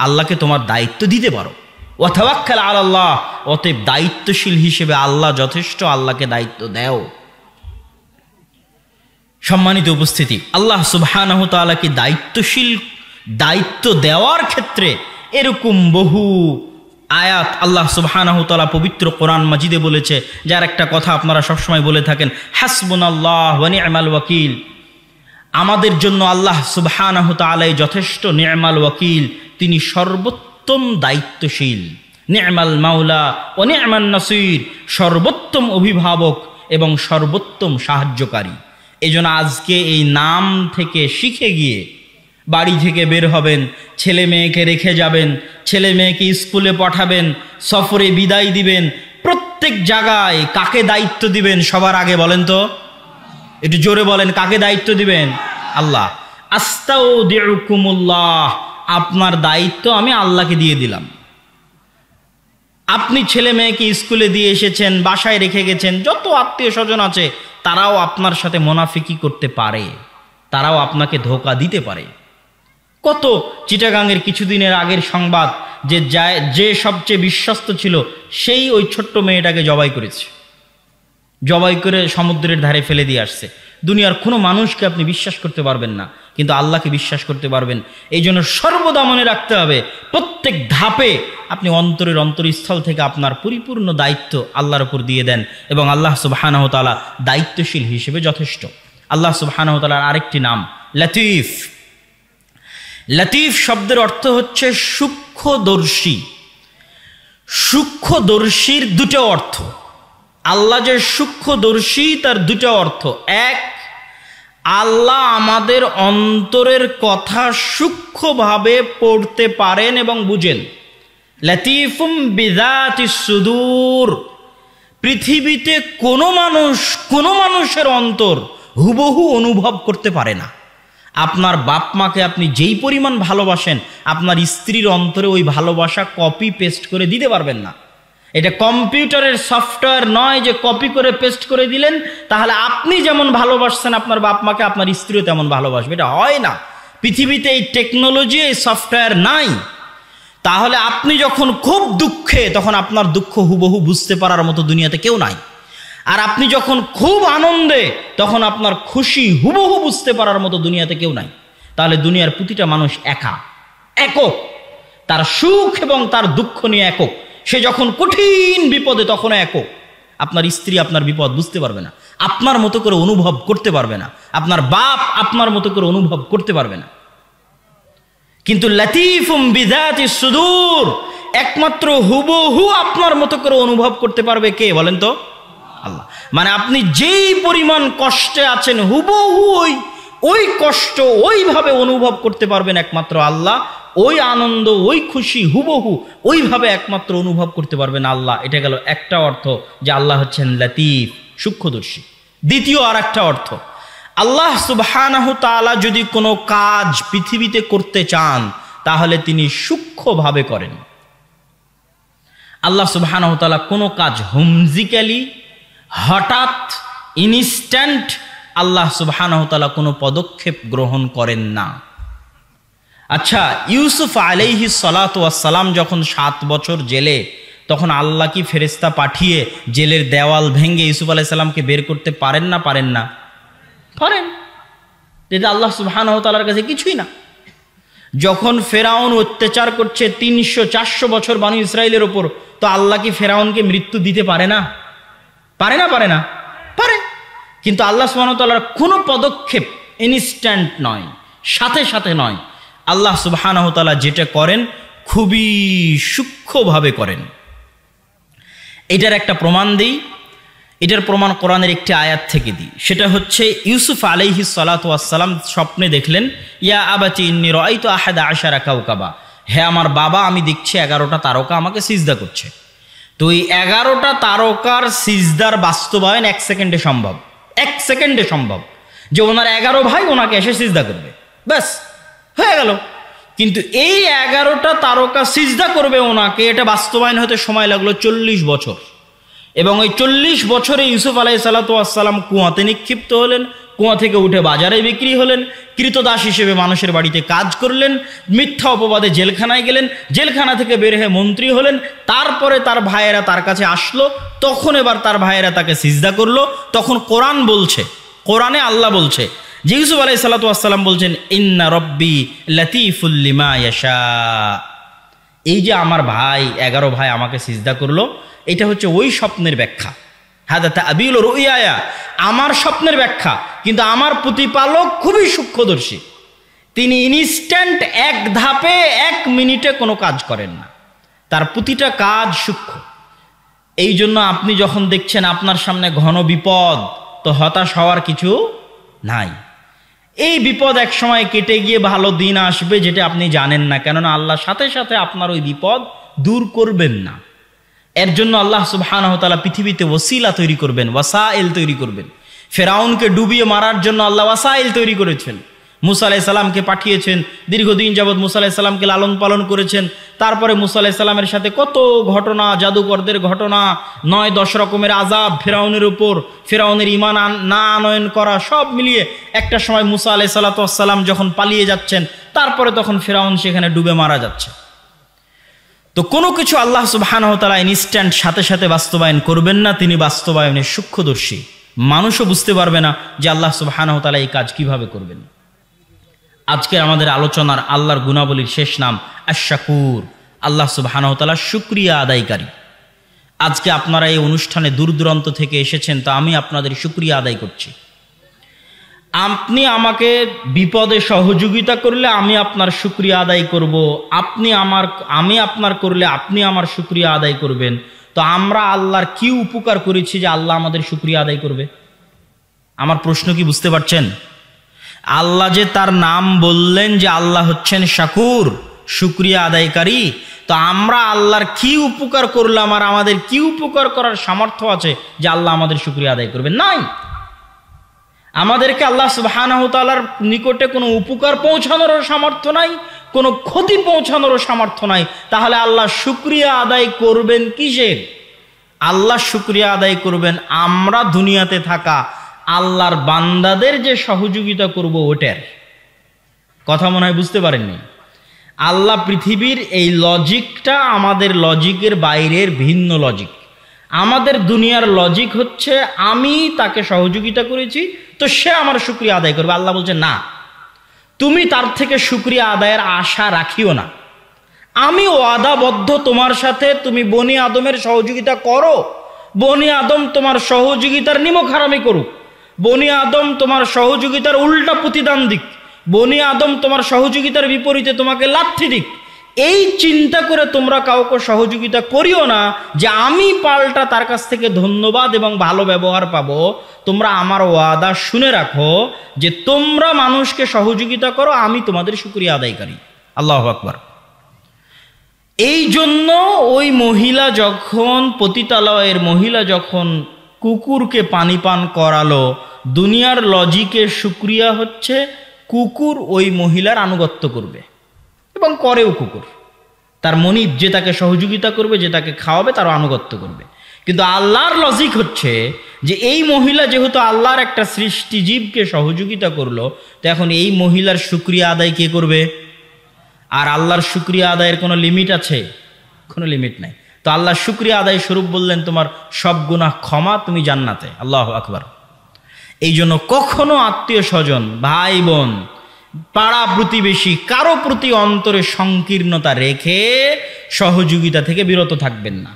আল্লাহকে তোমার দায়িত্ব দিতে পারো। ওয়া তাওয়াক্কাল আলাল্লাহ। অতএব দায়িত্বশীল হিসেবে আল্লাহ যথেষ্ট, আল্লাহকে দায়িত্ব দাও। সম্মানিত উপস্থিতি, আল্লাহ সুবহানাহু ওয়া তাআলাকে দায়িত্ব দেওয়ার ক্ষেত্রে এরকম বহু আয়াত আল্লাহ সুবহানাহু ওয়া তাআলা পবিত্র কোরআন মাজিদে বলেছে, যার একটা কথা আপনারা সবসময় বলে থাকেন, হাসবুনাল্লাহ ওয়া নি'মাল ওয়াকিল। আমাদের জন্য আল্লাহ সুবহানাহু ওয়া তাআলাই যথেষ্ট, নি'মাল ওয়াকিল, তিনি সর্বোত্তম দায়িত্বশীল। নি'মাল মাওলা ওয়া নি'মান নাসির, সর্বোত্তম অভিভাবক এবং সর্বোত্তম সাহায্যকারী। এজন্য আজকে এই নাম থেকে শিখে গিয়ে বাড়ি থেকে বের হবেন, ছেলে মেয়েকে রেখে যাবেন, ছেলে মেয়েকে স্কুলে পাঠাবেন, সফরে বিদায় দিবেন, প্রত্যেক জায়গায় কাকে দায়িত্ব দিবেন? সবার আগে বলেন তো, একটু জোরে বলেন, কাকে দায়িত্ব দিবেন? আল্লাহ। আস্তাউদিউকুমুল্লাহ, আপনার দায়িত্ব আমি আল্লাহকে দিয়ে দিলাম। আপনি ছেলে মেয়েকে স্কুলে দিয়ে এসেছেন, বাসায় রেখে গেছেন, যত আত্মীয় স্বজন আছে তারাও আপনার সাথে মুনাফিকি করতে পারে, তারাও আপনাকে ধোঁকা দিতে পারে। কত চিটাগাংয়ের কিছুদিনের আগের সংবাদ, যে সবচেয়ে বিশ্বস্ত ছিল সেই ওই ছোট্ট মেয়েটাকে জবাই করেছে, জবাই করে সমুদ্রের ধারে ফেলে দিয়ে আসছে। দুনিয়ার কোনো মানুষকে আপনি বিশ্বাস করতে পারবেন না, কিন্তু আল্লাহকে বিশ্বাস করতে পারবেন। এই জন্য সর্বদা মনে রাখতে হবে, প্রত্যেক ধাপে আপনি অন্তরের অন্তরস্থল থেকে আপনার পরিপূর্ণ দায়িত্ব আল্লাহর উপর দিয়ে দেন, এবং আল্লাহ সুবহানাহু ওয়া তাআলা দায়িত্বশীল হিসেবে যথেষ্ট। আল্লাহ সুবহানাহু ওয়া তাআলার আরেকটি নাম লতীফ। লতীফ শব্দের অর্থ হচ্ছে সূক্ষ্মদর্শী। সূক্ষ্মদর্শীর দুটো অর্থ। আল্লাহ যে সূক্ষ্মদর্শী তার দুটো অর্থ। এক, আল্লাহ আমাদের অন্তরের কথা সূক্ষ্মভাবে পড়তে পারেন এবং বুঝেন। লতীফুম বিযাতিস সুদূর। পৃথিবীতে কোনো মানুষের অন্তর হুবহু অনুভব করতে পারে না। আপনার বাপ মাকে আপনি যেই পরিমাণ ভালোবাসেন, আপনার স্ত্রীর অন্তরে ওই ভালোবাসা কপি পেস্ট করে দিতে পারবেন না। এটা কম্পিউটারের সফটওয়্যার নয় যে কপি করে পেস্ট করে দিলেন তাহলে আপনি যেমন ভালোবাসছেন আপনার বাপ মাকে আপনার স্ত্রীও তেমন ভালোবাসবে, এটা হয় না। পৃথিবীতে এই টেকনোলজি, এই সফটওয়্যার নাই। তাহলে আপনি যখন খুব দুঃখে, তখন আপনার দুঃখ হুবহু বুঝতে পারার মতো দুনিয়াতে কেউ নাই। আর আপনি যখন খুব আনন্দে, তখন আপনার খুশি হুবহু বুঝতে পারার মতো দুনিয়াতে কেউ নাই। তাহলে দুনিয়ার প্রতিটা মানুষ একক, তার সুখ এবং তার দুঃখ নিয়ে একক। সে যখন কঠিন বিপদে তখন একক। আপনার স্ত্রী আপনার বিপদ বুঝতে পারবে না, আপনার মতো করে অনুভব করতে পারবে না, আপনার বাপ আপনার মতো করে অনুভব করতে পারবে না। কিন্তু লতীফুম বিযাতি সুদূর, একমাত্র হুবহু আপনার মতো করে অনুভব করতে পারবে কে বলেন তো? আল্লাহ। মানে আপনি যেই পরিমাণ কষ্টে আছেন হুবহু ওই কষ্ট ওইভাবে অনুভব করতে পারবেন একমাত্র আল্লাহ। ওই আনন্দ, ওই খুশি হুবহু ওইভাবে একমাত্র অনুভব করতে পারবেন আল্লাহ। এটা গেল একটা অর্থ যে আল্লাহ হচ্ছেন লতীফ, সূক্ষ্মদর্শী। দ্বিতীয় আর একটা অর্থ, আল্লাহ সুবহানাহু তাআলা যদি কোনো কাজ পৃথিবীতে করতে চান তাহলে তিনি সূক্ষ্মভাবে করেন। আল্লাহ সুবহানাহু তাআলা কোনো কাজ হুমজিক্যালি, হঠাৎ, ইনস্ট্যান্ট আল্লাহ সুবহানাহু তাআলা কোনো পদক্ষেপ গ্রহণ করেন না। আচ্ছা, ইউসুফ আলাইহিস সালাতু ওয়াস সালাম যখন 7 বছর জেলে, তখন আল্লাহ কি ফেরেশতা পাঠিয়ে জেলের দেওয়াল ভেঙে ইউসুফ আলাইহিস সালামকে বের করতে পারেন না? পারেন না? পারেন। যেটা আল্লাহ সুবহানাহু তাআলার কাছে কিছুই না। যখন ফেরাউন অত্যাচার করছে 300-400 বছর বনি ইসরাইলের ওপর, তো আল্লাহ কি ফেরাউনকে মৃত্যু দিতে পারে না? পারে না? পারে না? পারে। কিন্তু আল্লাহ সুবহানাহু ওয়া তাআলার কোনো পদক্ষেপ ইনস্ট্যান্ট নয়, সাথে সাথে নয়। আল্লাহ সুবহানাহু ওয়া তাআলা যেটা করেন খুবই সূক্ষ্মভাবে করেন। এটার একটা প্রমাণ দিই। এটার প্রমাণ কোরআনের একটি আয়াত থেকে দিই। সেটা হচ্ছে ইউসুফ আলাইহিস সালাতু ওয়াস সালাম স্বপ্নে দেখলেন, ইয়া আবাতি ইন্নী রাআইতু আহাদা আশারা কাওকাবা, হে আমার বাবা, আমি দেখছি 11টা তারকা আমাকে সিজদা করছে। তো এই 11টা তারকার সিজদার বাস্তবায়ন 1 সেকেন্ডে সম্ভব। 1 সেকেন্ডে সম্ভব যে ওনার 11 ভাই ওনাকে এসে সিজদা করবে, ব্যাস হয়ে গেল। কিন্তু এই 11টা তারকা সিজদা করবে ওনাকে, এটা বাস্তবায়ন হতে সময় লাগলো 40 বছর। এবং ওই 40 বছরে ইউসুফ আলাইহিস সালাতু ওয়াস সালাম কুয়াতে নিক্ষিপ্ত হলেন, কুয়া থেকে উঠে বাজারে বিক্রি হলেন, কৃতদাস হিসেবে মানুষের বাড়িতে কাজ করলেন, মিথ্যা অপবাদে জেলখানায় গেলেন, জেলখানা থেকে বের হয়ে মন্ত্রী হলেন। তারপরে তার ভাইয়েরা তার কাছে আসলো, তখন এবার তার ভাইয়েরা তাকে সিজদা করলো। তখন কোরআন বলছে, কোরআনে আল্লাহ বলছে যে ইউসুফ আলাইহিস সালাতু ওয়াস সালাম বলছেন, ইন্না রব্বি লাতীফুল লিমা ইয়াশা। এই যে আমার ভাই 11 ভাই আমাকে সিজদা করলো, এটা হচ্ছে ওই স্বপ্নের ব্যাখ্যা। হাদা তা'বিল রুইয়া, আমার স্বপ্নের ব্যাখ্যা। কিন্তু আমার প্রতিপালক খুবই সূক্ষ্মদর্শী, তিনি ইনস্ট্যান্ট, এক ধাপে 1 মিনিটে কোনো কাজ করেন না, তার প্রতিটা কাজ সূক্ষ্ম। এই জন্য আপনি যখন দেখছেন আপনার সামনে ঘন বিপদ, তো হতাশ হওয়ার কিছু নাই। এই বিপদ এক সময় কেটে গিয়ে ভালো দিন আসবে, যেটা আপনি জানেন না, কেননা আল্লাহ সাথে সাথে আপনার ওই বিপদ দূর করবেন না। এর জন্য আল্লাহ সুবহানাহু ওয়া তাআলা পৃথিবীতে ওসিলা তৈরি করবেন, ওয়াসাইল তৈরি করবেন। ফেরাউনকে ডুবিয়ে মারার জন্য আল্লাহ ওয়াসাইল তৈরি করেছেন। মুসা আলাইহিস সালামকে পাঠিয়েছেন, দীর্ঘদিন যাবৎ মুসা আলাইহিস সালামকে লালন পালন করেছেন। তারপরে মুসা আলাইহিস সালামের সাথে কত ঘটনা, জাদুকরদের ঘটনা, 9-10 রকমের আযাব ফেরাউনের উপর, ফেরাউনের ঈমান না আনয়ন করা, সব মিলিয়ে একটা সময় মুসা আলাইহিস সালাম যখন পালিয়ে যাচ্ছেন, তারপরে তখন ফেরাউন সেখানে ডুবে মারা যাচ্ছে। তো কোনো কিছু আল্লাহ সুবহানাহু ওয়া তাআলা ইনস্ট্যান্ট সাথে সাথে বাস্তবায়ন করবেন না, তিনি বাস্তবায়নের সূক্ষ্মদর্শী। মানুষও বুঝতে পারবে না যে আল্লাহ সুবহানাহু ওয়া তাআলা এই কাজ কিভাবে করবেন। আজকে আমাদের আলোচনার আল্লাহর গুণাবলীর শেষ নাম আশ-শাকুর, আল্লাহ সুবহানাহু ওয়া তাআলা শুকরিয়া আদায়কারী। আজকে আপনারা এই অনুষ্ঠানে দূর দূরান্ত থেকে এসেছেন, তো আমি আপনাদের শুকরিয়া আদায় করছি। আপনি আমাকে বিপদে সহযোগিতা করলে আমি আপনার শুকরিয়া আদায় করব, আমি আপনার করলে আপনি আমার শুকরিয়া আদায় করবেন। তো আমরা আল্লাহর কি উপকার করেছি যে আল্লাহ আমাদের শুকরিয়া আদায় করবে? আমার প্রশ্ন কি বুঝতে পারছেন? আল্লাহ যে তার নাম বললেন যে আল্লাহ হচ্ছেন শাকুর, শুকরিয়া আদায়কারী, তো আমরা আল্লাহর কি উপকার করলাম আর আমাদের কি উপকার করার সামর্থ্য আছে যে আল্লাহ আমাদের শুকরিয়া আদায় করবেন? নাই। আমাদেরকে আল্লাহ সুবহানাহু ওয়া তাআলার নিকটে কোনো উপকার পৌঁছানোরও সামর্থ্য নাই, কোনো ক্ষতি পৌঁছানোরও সামর্থ্য নাই। তাহলে আল্লাহ শুকরিয়া আদায় করবেন কিসের? আল্লাহ শুকরিয়া আদায় করবেন আমরা দুনিয়াতে থাকা আল্লাহর বান্দাদের যে সহযোগিতা করব ওটার কথা মনে হয় বুঝতে পারেননি। আল্লাহ পৃথিবীর এই লজিকটা আমাদের লজিকের বাইরের ভিন্ন লজিক। আমাদের দুনিয়ার লজিক হচ্ছে আমি তাকে সহযোগিতা করেছি তো সে আমার শুকরিয়া আদায় করবে। আল্লাহ বলছে না, তুমি তার থেকে শুকরিয়া আদায়ের আশা রাখিও না। আমি ওয়াদাবদ্ধ তোমার সাথে, তুমি বনি আদমের সহযোগিতা করো, বনি আদম তোমার সহযোগিতার নিমক হারামি করুক, বনি আদম তোমার সহযোগিতার উল্টা প্রতিদান দিক, বনি আদম তোমার সহযোগিতার বিপরীতে তোমাকে লাথি দিক, এই চিন্তা করে তোমরা কাউকে সহযোগিতা করিও না যে আমি পাল্টা তার কাছ থেকে ধন্যবাদ এবং ভালো ব্যবহার পাবো। তোমরা আমার ওয়াদা শুনে রাখো যে তোমরা মানুষকে সহযোগিতা করো, আমি তোমাদের শুকরিয়া আদায়কারী। আল্লাহু আকবার। এই জন্য ওই মহিলা যখন পতিতালয়ের মহিলা যখন কুকুরকে পানি পান করালো, দুনিয়ার লজিকে শুকরিয়া হচ্ছে কুকুর ওই মহিলার আনুগত্য করবে এবং করেও। কুকুর তার মনিব যে তাকে সহযোগিতা করবে, যে তাকে খাওয়াবে, তারও আনুগত্য করবে। কিন্তু আল্লাহর লজিক হচ্ছে যে এই মহিলা যেহেতু আল্লাহর একটা সৃষ্টিজীবকে সহযোগিতা করলো, তো এখন এই মহিলার শুকরিয়া আদায় কে করবে? আর আল্লাহর শুকরিয়া আদায়ের কোনো লিমিট আছে? কোনো লিমিট নাই। তো আল্লাহ শুকরিয়া আদায় স্বরূপ বললেন তোমার সব গুনাহ ক্ষমা, তুমি জান্নাতে। আল্লাহু আকবার। এই জন্য কখনো আত্মীয় স্বজন, ভাই বোন, পাড়া প্রতিবেশী কারো প্রতি অন্তরে সংকীর্ণতা রেখে সহযোগিতা থেকে বিরত থাকবেন না।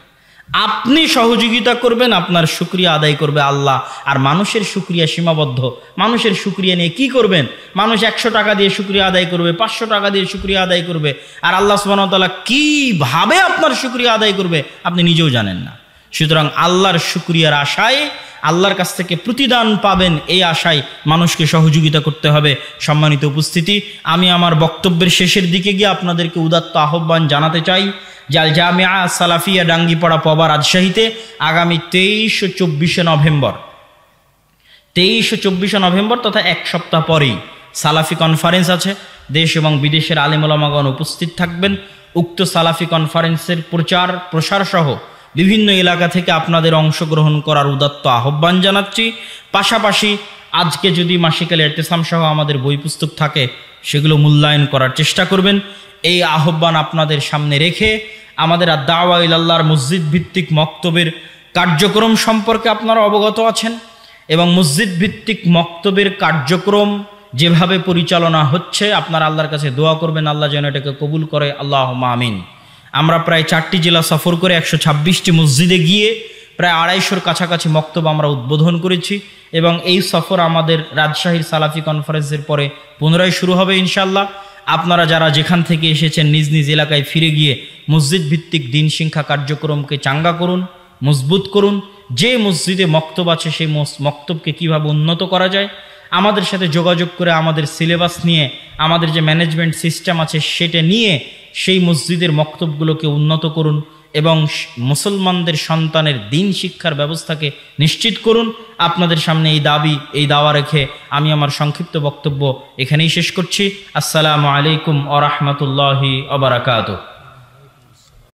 আপনি সহযোগিতা করবেন, আপনার শুকরিয়া আদায় করবে আল্লাহ। আর মানুষের শুকরিয়া সীমাবদ্ধ। মানুষের শুকরিয়া নিয়ে কি করবেন? মানুষ 100 টাকা দিয়ে শুকরিয়া আদায় করবে, 500 টাকা দিয়ে শুকরিয়া আদায় করবে, আর আল্লাহ সুবহানাহু ওয়া তাআলা কিভাবে আপনার শুকরিয়া আদায় করবে আপনি নিজেও জানেন না। সুতরাং আল্লাহর শুকরিয়ার আশায়, আল্লাহর কাছ থেকে প্রতিদান পাবেন এই আশায় মানুষকে সহযোগিতা করতে হবে। সম্মানিত উপস্থিতি, আমি আমার বক্তব্যের শেষের দিকে গিয়ে আপনাদেরকে উদাত্ত আহ্বান জানাতে চাই যে আল জামিয়া সালাফিয়া ডাঙ্গিপাড়া পবা রাজশাহীতে আগামী 23 ও 24 নভেম্বর তথা এক সপ্তাহ পরেই সালাফি কনফারেন্স আছে। দেশ এবং বিদেশের আলেম ওলামাগণ উপস্থিত থাকবেন। উক্ত সালাফি কনফারেন্সের প্রচার প্রসার সহ বিভিন্ন এলাকা থেকে আপনাদের অংশগ্রহণ করার উদাত্ত আহ্বান জানাচ্ছি। পাশাপাশি আজকে যদি মাসিক আল ইতিসাম সহ আমাদের বই পুস্তক থাকে সেগুলো মূল্যায়ন করার চেষ্টা করবেন। এই আহ্বান আপনাদের সামনে রেখে আমাদের দাওয়া ইলাল্লাহর মসজিদ ভিত্তিক মক্তবের কার্যক্রম সম্পর্কে আপনারা অবগত আছেন এবং মসজিদ ভিত্তিক মক্তবের কার্যক্রম যেভাবে পরিচালনা হচ্ছে আপনারা আল্লাহর কাছে দোয়া করবেন আল্লাহ যেন এটাকে কবুল করে। আল্লাহুম্মা আমিন। আমরা প্রায় 4টি জেলা সফর করে 126টি মসজিদে গিয়ে প্রায় 250-র কাছাকাছি মক্তব আমরা উদ্বোধন করেছি এবং এই সফর আমাদের রাজশাহীর সালাফি কনফারেন্সের পরে পুনরায় শুরু হবে ইনশাআল্লাহ। আপনারা যারা যেখান থেকে এসেছেন নিজ নিজ এলাকায় ফিরে গিয়ে মসজিদ ভিত্তিক দিন শিক্ষা কার্যক্রমকে চাঙ্গা করুন, মজবুত করুন। যে মসজিদে মক্তব আছে সেই মক্তবকে কিভাবে উন্নত করা যায় আমাদের সাথে যোগাযোগ করে আমাদের সিলেবাস নিয়ে, আমাদের যে ম্যানেজমেন্ট সিস্টেম আছে সেটা নিয়ে সেই মসজিদের মক্তবগুলোকে উন্নত করুন এবং মুসলমানদের সন্তানের দিন শিক্ষার ব্যবস্থাকে নিশ্চিত করুন। আপনাদের সামনে এই দাবি, এই দাওয়া রেখে আমি আমার সংক্ষিপ্ত বক্তব্য এখানেই শেষ করছি। আসসালামু আলাইকুম ওয়া রাহমাতুল্লাহি ওয়া বারাকাতুহু।